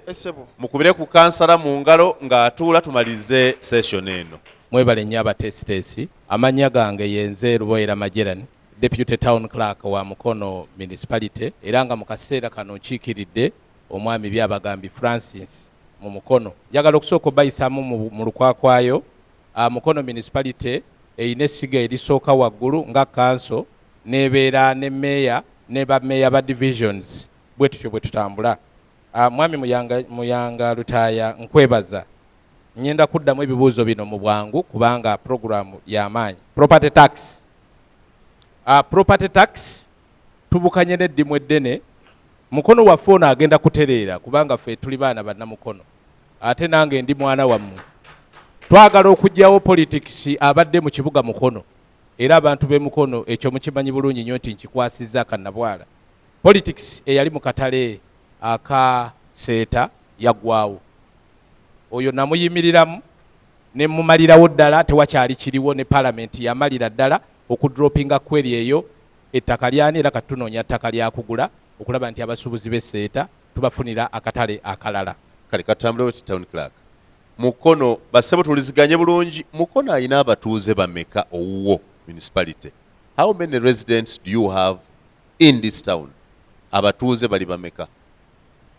Speaker 1: mukubire ku kansala mu ngalo ng'atuula tumalize session eno
Speaker 6: mwebale nnyo abateesiteesi amannya gange yenze Luboyera Majerani deputy town clerk wa Mukono Municipality era nga mu kaseera kano nkiikiridde omwami Byabagambi Francis mu Mukono njagala okusooka bayisaamu mu lukwakwayo Mukono Municipality eyina essiga erisooka waggulu nga kanso nebeera ne meya ne bameya ba divisions bwe tutyo bwe tutambula mwami Muyanga Lutaaya nkwebaza nyenda kuddamu ebibuuzo bino mu bwangu kubanga programu y'amaanyi property tax tubukanye n'eddimu eddene Mukono waffe ono agenda kutereera kubanga ffe tuli baana bannamukono ate nange ndi mwana wammwe twagala okugyawo politics abadde mu kibuga Mukono era abantu b'e Mukono ekyo mukimanyi bulungi nnyo nti nkikwasizza kannabwala politics eyali mu katale aka seeta yaggwawo oyo namuyimiriramu ne mumalirawo ddala tewakyali kiriwo ne parliament yamalira ddala okudropinga kweri eyo ettaka lyani era katunoonya ttaka lyakugula okulaba nti abasuubuzi b'esseeta tubafunira akatale akalala
Speaker 1: kale katambule weti town clerk Mukono basebo tuliziganye bulungi Mukono alina abatuuze bameka owuwo municipality how many residents do you have in this town abatuuze bali bameka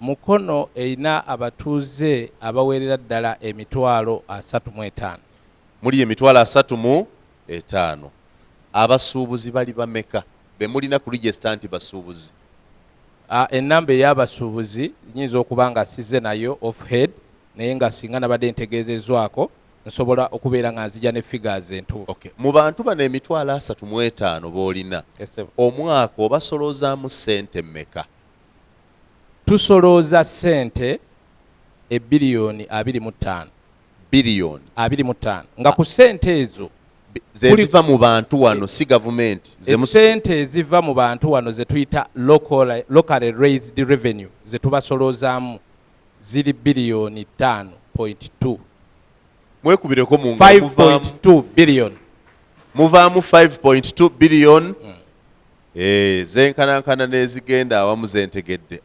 Speaker 6: Mukono eyina abatuuze abaweerera ddala emitwalo 35
Speaker 1: muli emitwalo 35 5 abasuubuzi bali bameka be mulina ku register nti basuubuzi?
Speaker 6: Ennamba ey'abasuubuzi nyinza okuba nga size nayo off head naye nga singa nabadde ntegeezezwako nsobola okubeera nga nzija ne figures entuufu.
Speaker 1: Mu bantu bano emitwalo 35 b'olina omwaka obasolozaamu ssente mmeka?
Speaker 6: Tusolooza ssente ebiliyoni 25.
Speaker 1: Biliyoni
Speaker 6: 25 nga ku ssente ezo
Speaker 1: zeziva mu bantu wano si gavumenti.
Speaker 6: Ssente eziva mu bantu wano ze tuyita locally raised revenue ze tubasoloozaamu ziri biliyoni 5.2.
Speaker 1: Mwekubireko mu
Speaker 6: 5.2 billion.
Speaker 1: Muvaamu 5.2 billion. Zenkanankana n'ezigenda awamu zentegedde.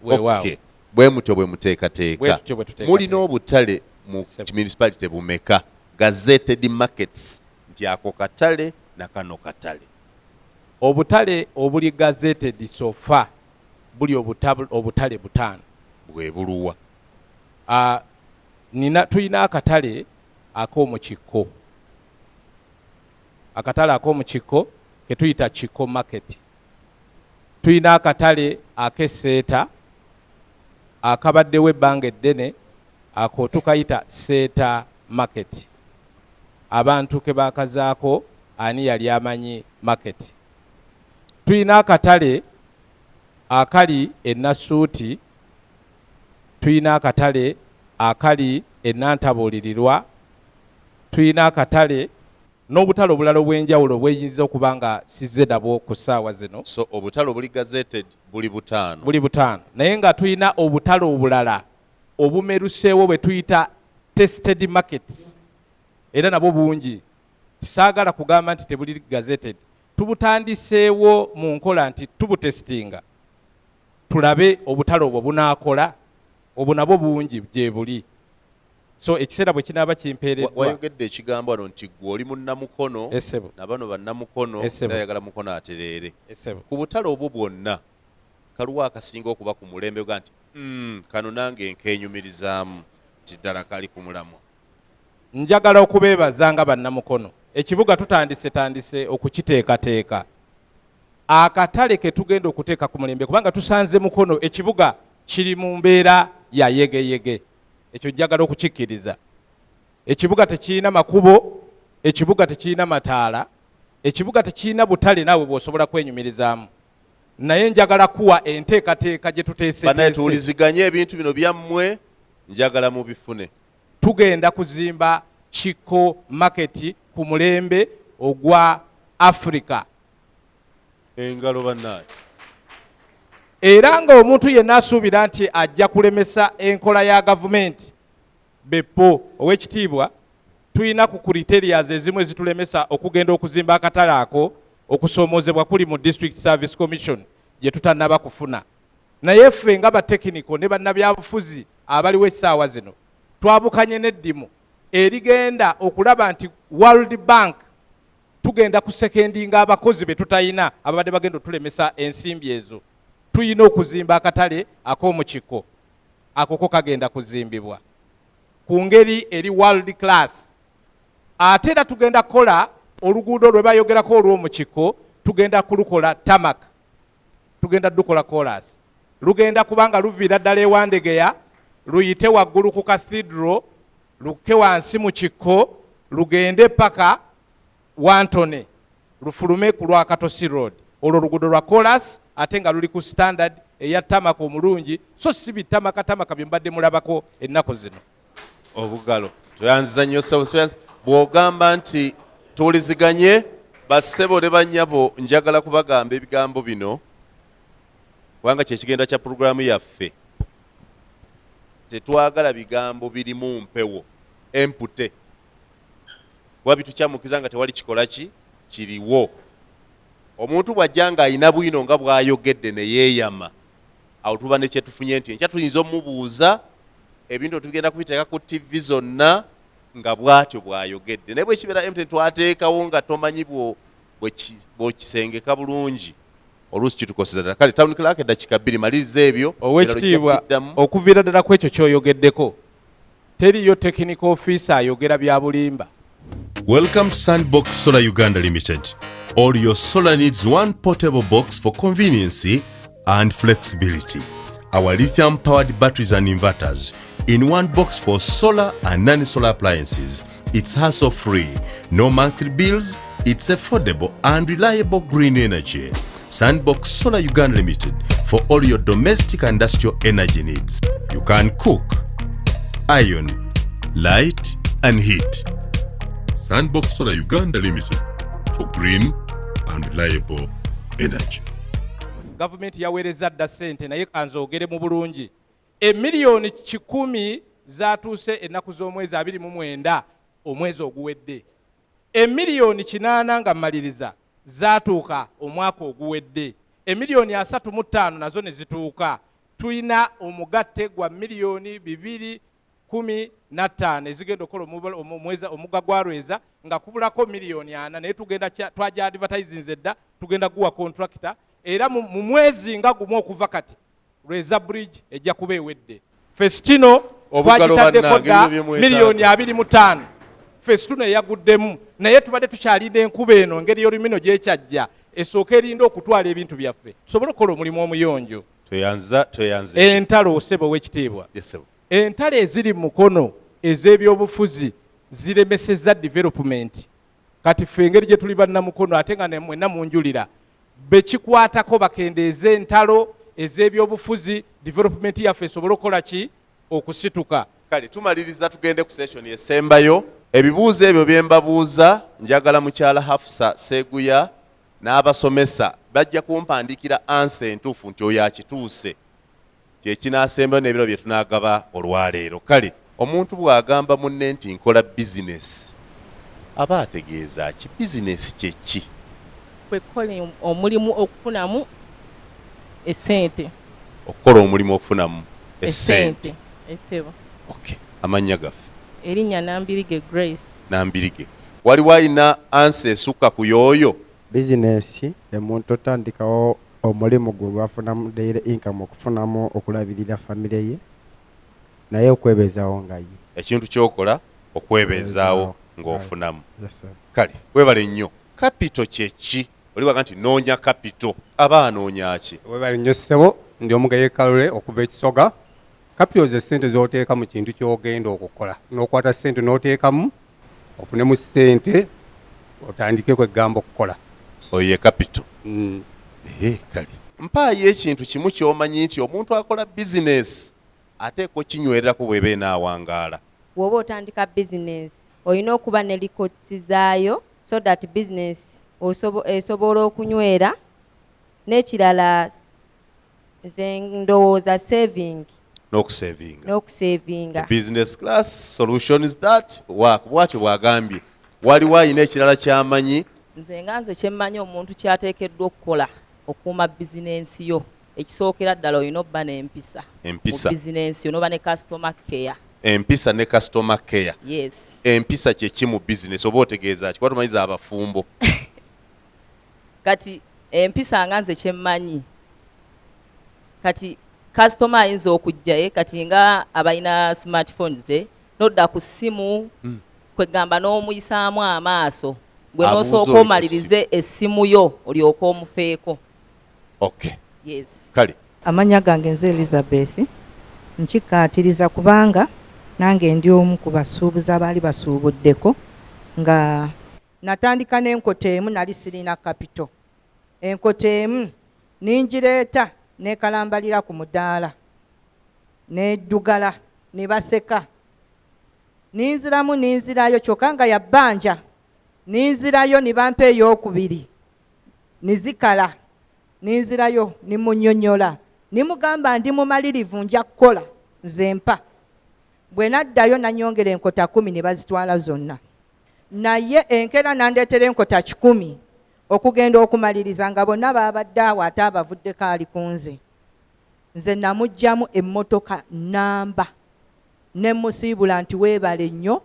Speaker 1: Bwe mutyo bwe muteekateeka. Mulina obutale mu municipality bumeka gazetted markets nti ako katale na kano katale?
Speaker 6: Obutale obuli gazetted so far buli obutale 5.
Speaker 1: Bwe buluwa?
Speaker 6: Tuyina akatale ak'omukiko. Akatale ak'omukiko ke tuyita Kiko market. Tuyina akatale ak'Eseeta akabaddewo ebbanga eddene ako tukayita Seeta market. Abantu ke bakazaako ani yali amanyi market. Tuyina akatale akali Ennasuuti. Tuyina akatale akali Ennantabuulirirwa. Tuyina akatale n'obutale obulala obw'enjawulo bweyinza okuba nga sizze nabwo ku ssaawa zino.
Speaker 1: So obutale obuli gazetted buli 5?
Speaker 6: Buli 5. Naye nga tuyina obutale obulala obumeruseewo bwe tuyita tested markets. Era nabwo bungi. Tisaagala kugamba nti tebuli gazetted. Tubutandiseewo mu nkola nti tubutestinga. Tulabe obutale obwo bunaakola. Obwo nabwo bungi gye buli. So ekiseera bwe kinaaba kimpeereddwa.
Speaker 1: Wayogedde ekigambo wano nti gwe oli munnamukono na bano bannamukono nayagala mukono atereere. Ku butale obwo bwonna kaliwo akasinga okuba ku mulembe ga nti kano nange nkeenyumirizaamu nti ddala kali ku mulamwa?
Speaker 6: Njagala okubeebaza nga bannamukono. Ekibuga tutandise okukiteekateeka. Akatale ke tugenda okuteeka ku mulembe kubanga tusanze Mukono ekibuga kiri mu mbeera ya yegeyege. Ekyo njagala okukikkiriza. Ekibuga tekirina makubo, ekibuga tekirina mataala, ekibuga tekirina butale naawe bw'osobola kwenyumirizaamu. Naye njagala kuwa enteekateeka gye tuteeseteese.
Speaker 1: Banatuuliziganye ebintu bino byammwe njagala mubifune.
Speaker 6: Tugenda kuzimba Kiko market ku mulembe ogwa Africa.
Speaker 1: Engalo bannaye.
Speaker 6: Era nga omuntu yenna asuubira nti ajja kulemesa enkola ya gavumenti Beppo ow'ekitiibwa tuyina ku criterias ezimu ezitulemesa okugenda okuzimba akatale ako okusoomoozebwa kuli mu District Service Commission gye tutannaba kufuna. Naye ffe nga batekiniko ne bannabyabufuzi abaliwo essaawa zino twabukanye n'eddimu erigenda okulaba nti World Bank tugenda kusekendinga abakozi be tutayina ababadde bagenda otulemesa ensimbi ezo. Tuyina okuzimba akatale ak'omukiko. Akoko kagenda kuzimbibwa ku ngeri eri world class. Ate era tugenda kukola oluguudo lwe bayogerako olw'omukiko tugenda kulukola tamak. Tugenda dukola chorus. Lugenda kubanga luviira ddala ewandegeya luyite waggulu ku cathedral luke wansi mu kiko lugende paka Wantone lufulume ku lwa Katosi Road. Olwo luguudo lwa chorus ate nga luli ku standard eya tamaka omulungi so si bitamaka bye mbadde mulabako ennaku zino.
Speaker 1: Obugalo tuyanziza nnyo bw'ogamba nti tuwuliziganye bassebo ne bannyabo njagala kubagamba ebigambo bino kubanga kyekigenda kya puroguramu yaffe. Tetwagala bigambo birimu mpewo empute kuba bitukyamukiza nga tewali kikola kiriwo. Omuntu bw'ajja ng'ayina bwino nga bw'ayogedde ne yeeyama awo tuba ne kyetufunye nti enkya tuyinza omubuuza ebintu tugenda kubiteeka ku TV zonna nga bw'atyo bw'ayogedde. Naye bwe kibeera empute twateekawo nga tomanyi bw'okisengeka bulungi oluusi kitukoseza ddala. Kale Town Clerk eddakiika 2 maliriza ebyo.
Speaker 6: Owekitiibwa okuviira ddala ku ekyo ky'oyogeddeko teriyo technical officer ayogera bya bulimba.
Speaker 1: Welcome to Sandbox Solar Uganda Limited. All your solar needs one portable box for convenience and flexibility. Our lithium-powered batteries and inverters in one box for solar and non-solar appliances. It's hassle-free, no monthly bills, it's affordable and reliable green energy. Sandbox Solar Uganda Limited for all your domestic and industrial energy needs. You can cook, iron, light and heat. Sandbox Solar Uganda Limited for green and reliable energy.
Speaker 6: Government yaweereza dda ssente naye kanzoogere mu bulungi. Emiliyoni 100 zaatuuse ennaku z'omwezi 29 omwezi oguwedde. Emiliyoni 8 nga mmaliriza zaatuuka omwaka oguwedde. Emiliyoni 35 nazo ne zituuka. Tuyina omugatte gwa miliyoni 215 ezigenda okukola omugga gwa Lweza nga kubulako miliyoni 4 naye tugenda twaja advertising dda tugenda guwa contractor era mu mwezi nga gumu okuva kati Lweza bridge ejja kuba ewedde. Festino twagitaddeko dda miliyoni 25. Festino eyaguddemu naye tubadde tukyalinda enkuba eno ngeri y'olumino gyekyajja esooka erinda okutwala ebintu byaffe tusobole okukola omulimu omuyonjo.
Speaker 1: Tweyanza
Speaker 6: entalo osebo w'ekitiibwa. Entalo eziri mu Mukono ez'ebyobufuzi ziremesezza development. Kati ffe engeri gye tuli bannamukono ate nga mwenna munjulira bekikwatako bakendeeza entalo ez'ebyobufuzi development yaffe esobole okukola ki okusituka.
Speaker 1: Kale tumaliriza tugende ku session esembayo. Ebibuuzo ebyo bye mbabuuza njagala mukyala Hafsa Seguya n'abasomesa bajja kumpandikira ansa entuufu nti oyo akituuse kyekinasembayo n'ebiro bye tunaagaba olwaleero. Kale omuntu bw'agamba munne nti nkola bizinesi aba ategeeza ki? Bizinesi kye ki?
Speaker 19: Kwekola omulimu okufunamu essente.
Speaker 1: Okukola omulimu okufunamu essente.
Speaker 19: Essebo.
Speaker 1: Okay. Amannya gaffe.
Speaker 19: Erinnya Nambirige Grace.
Speaker 1: Nambirige. Waliwo alina ansa esukka ku yooyo?
Speaker 20: Bizinesi omuntu otandikawo omulimu gwe gwafunamu daily income okufunamu okulabirira famire ye naye okwebeezaawo nga ye.
Speaker 1: Ekintu kyokola okwebeezaawo ng'ofunamu. Kale weebale nnyo. Capital kye ki? Oliwaga nti noonya capital. Aba anoonya ki?
Speaker 21: Weebale nnyo ssebo ndi omugaye Kalule okuva Ekisoga. Capital ze ssente z'oteeka mu kintu ky'ogenda okukola. N'okwata ssente n'oteekamu ofunemu ssente otandikeko eggamba okukola.
Speaker 1: Oyo ye capital. Kale mpaayo ekintu kimu ky'omanyi nti omuntu akola bizinesi ateeka okinywererako bw'eba enaawangaala.
Speaker 22: Bw'oba otandika bizinesi olina okuba ne likotisi zaayo so that business esobola okunywera. N'ekirala nze ndowooza saving. N'okusavinga.
Speaker 1: Business class solutions that work. Bw'atyo bw'agambye. Waliwo alina ekirala ky'amanyi.
Speaker 23: Nze nga nze kyemmanyi omuntu kyateekeddwa okukola okuuma bizinensi yo. Ekisookera ddala olina obba n'empisa.
Speaker 1: Empisa.
Speaker 23: Mu bizinensi onoba ne customer care.
Speaker 1: Empisa ne customer care.
Speaker 23: Yes.
Speaker 1: Empisa kye ki mu bizinesi oba otegeeza ki? Kuba tumanyiza abafumbo.
Speaker 23: Kati empisa nga nze kyemmanyi. Kati customer ayinza okujjaye kati nga abalina smartphones nodda ku ssimu kwegamba n'omuyisaamu amaaso. Gwe n'osooka omalirize essimu yo olyoka omufeeko.
Speaker 1: Okay.
Speaker 23: Yes.
Speaker 1: Kale.
Speaker 24: Amanya gange nze Elizabeth nkikkaatiriza kubanga nange ndi omu ku basuubuzi abaali basuubuddeko nga natandika n'enkota emu nali sirina kapito. Enkota emu ningireeta nekalambalira ku mudaala neddugala ne baseka ninziramu ninzirayo kyokka nga yabbanja ninzirayo ne bampa ey'okubiri nizikala ninzirayo nimunnyonnyola nimugamba ndi mumalirivu nja kukola nze mpa. Bwe naddayo nanyongera enkota 10 ne bazitwala zonna naye enkera nandeetera enkota 10 okugenda okumaliriza nga bonna baabadde awo ate abavuddeko ali ku nze. Nze namugjamu emmotoka namba ne musiibula nti weebale nnyo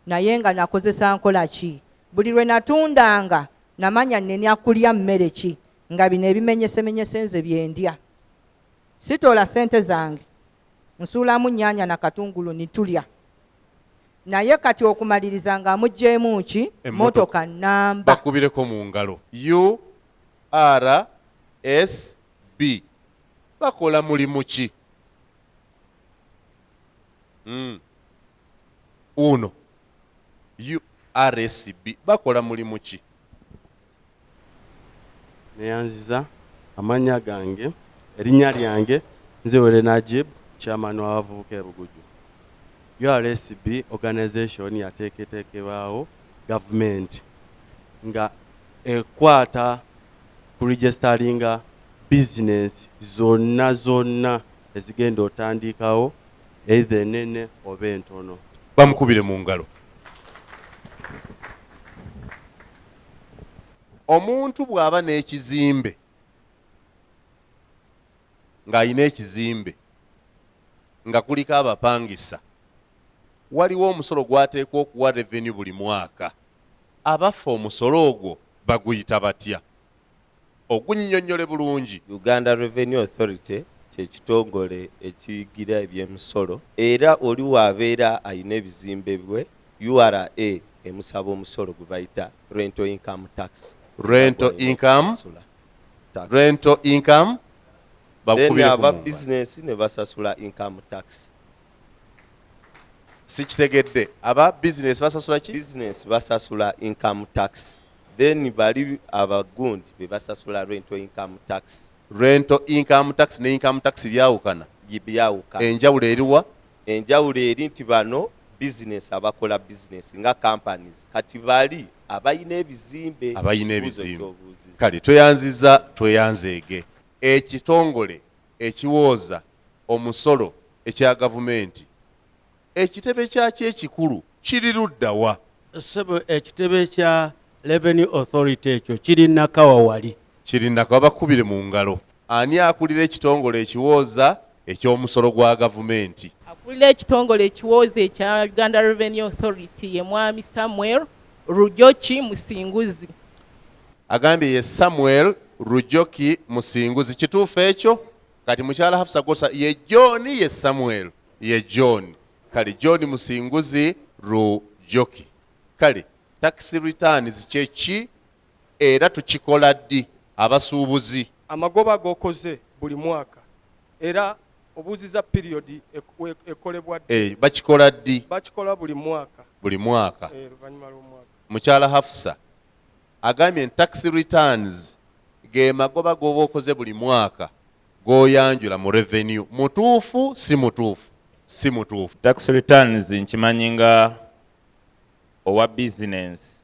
Speaker 24: naye nga nakozesa nkola ki? Buli lwe natundanga namanya nnenya kulya mmere ki nga bino ebimenyesemenyese nze byendya. Sitoola ssente zange nsuulamu nnyaanya na katungulu nitulya naye kati okumaliriza ng'amuggyeemu ki motoka namba
Speaker 1: bakubireko mu ngalo URSB bakola mulimu ki? Uno URSB bakola mulimu ki?
Speaker 2: Neyanziza amanya gange erinnya lyange nzewere Najib chairman w'abavubuka e Buguju. URSB organization yateeketeekebwawo government nga ekwata ku registeringa business zonna ezigenda otandikawo either enene oba entono.
Speaker 1: Bamukubire mu ngalo. Omuntu bw'aba n'ekizimbe ng'ayina ekizimbe nga kuliko abapangisa, waliwo omusolo gwateekwa okuwa revenue buli mwaka. Abafa omusolo ogwo baguyita batya? Ogunnyonnyole bulungi.
Speaker 4: Uganda Revenue Authority kye kitongole ekiyigira eby'emisolo, era oli waabeera ayina ebizimbe bwe URA emusaba omusolo gwe bayita rental income tax.
Speaker 1: Rental income
Speaker 4: bakubire aba business ne basasula income tax.
Speaker 1: Sikitegedde aba business basasula ki?
Speaker 4: Business basasula income tax. Then bali abagundi be basasula rental income tax.
Speaker 1: Rental income tax ne income tax byawukana?
Speaker 4: Byawukana.
Speaker 1: Enjawulo eriwa?
Speaker 4: Enjawulo eri nti bano business abakola business nga companies kati bali abayina ebizimbe.
Speaker 1: Kale tweyanzeege ekitongole ekiwooza omusolo ekya gavumenti ekitebe kyakyo ekikulu kiri luddawa?
Speaker 11: Sebo ekitebe kya Revenue Authority ekyo kiri Nakawa wali.
Speaker 1: Kiri Nakawa, bakubire mu ngalo. Ani akulira ekitongole ekiwooza eky'omusolo gwa gavumenti?
Speaker 19: Akulira ekitongole ekiwooza ekya Uganda Revenue Authority ye mwami Samuel Rujoki Musinguzi.
Speaker 1: Agambye ye Samuel Rujoki Musinguzi. Kituufu ekyo? Kati mukyala Hafsa Gosa ye John, ye Samuel ye John. Kale John Musinguzi Rujoki. Kale tax returns kyeki era tukikola ddi abasuubuzi?
Speaker 18: Amagoba gokoze buli mwaka era obuziza period ekolebwa ddi?
Speaker 1: Bakikola ddi?
Speaker 18: Bakikola buli mwaka.
Speaker 1: Buli mwaka. Mukyala Hafsa agambye tax returns ge magoba goba okoze buli mwaka goyanjula mu revenue. Mutuufu si mutuufu? Si mutuufu.
Speaker 17: Tax returns nkimanyi nga owa business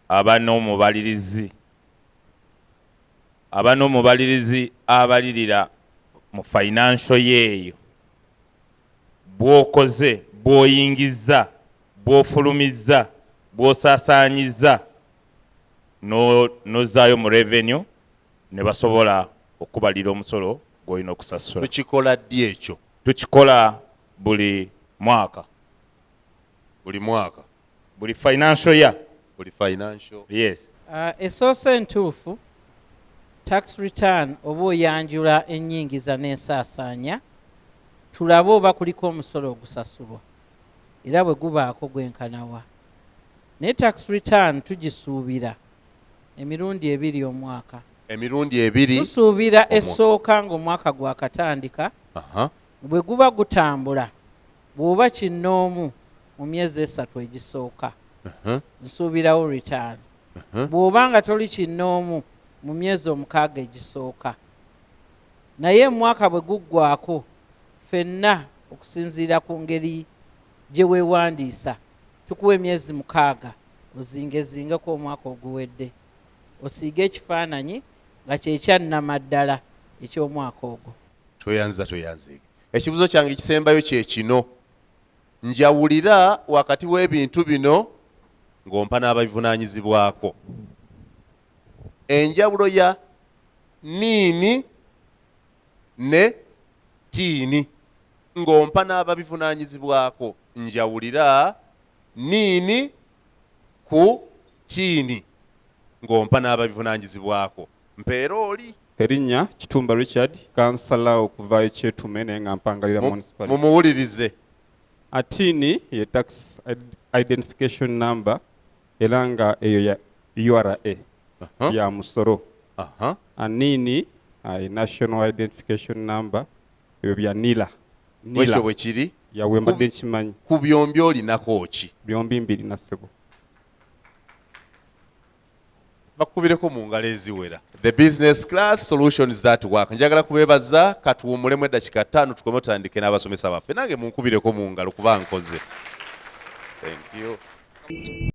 Speaker 17: aba n'omubalirizi abalirira mu financial yeeyo bw'okoze bw'oyingiza bw'ofulumizza bw'osaasaanyiza n'ozzaayo mu revenue ne basobola okubalira omusolo gw'olina okusasula.
Speaker 1: Tukikola ddi ekyo?
Speaker 17: Tukikola buli mwaka.
Speaker 1: Buli mwaka?
Speaker 17: Buli financial year.
Speaker 1: Buli financial.
Speaker 17: Yes.
Speaker 3: Esoosa entuufu tax return oba oyanjula ennyingiza n'ensaasaanya tulabe oba kuliko omusolo ogusasulwa era bwe gubaako gwenkanawa. Ne tax return tugisuubira emirundi 2 omwaka.
Speaker 1: Emirundi 2?
Speaker 3: Tusuubira esooka ng'omwaka gwakatandika. Bwe guba gutambula bw'oba kinnoomu mu myezi 3 egisooka nsuubirawo return. Bw'oba nga toli kinnoomu mu myezi 6 egisooka. Naye omwaka bwe guggwako ffenna okusinziira ku ngeri gye weewandiisa tukuwa emyezi 6 ozingezingeko omwaka oguwedde osiige ekifaananyi nga kyekyannamaddala eky'omwaka ogwo.
Speaker 1: Tweyanzeege. Ekibuzo kyange kisembayo kye kino. Njawulira wakati w'ebintu bino ng'ompa n'ababivunaanyizibwako. Enjawulo ya niini ne tiini ng'ompa n'ababivunaanyizibwako. Njawulira niini ku tiini ng'ompa n'ababivunaanyizibwako. Mpeera oli?
Speaker 7: Erinnya Kitumba Richard, kansala okuva Ekyetume naye nga mpangalira Municipal.
Speaker 1: Mumuwulirize.
Speaker 14: Atini ye tax identification number era nga eyo ya URA ya musoro. Anini ye national identification number ebyo bya NILA.
Speaker 1: Bwekyo bwe kiri
Speaker 14: ya wembadde nkimanyi.
Speaker 1: Ku byombi olinako ki?
Speaker 14: Byombi mbiri na ssebo.
Speaker 1: Bakubireko mu ngalo eziwera. The business class solutions that work. Njagala kubeebaza katuwumulemu eddakiika 5 tukome tutandike n'abasomesa baffe. Nange munkubireko mu ngalo kuba nkoze. Thank you.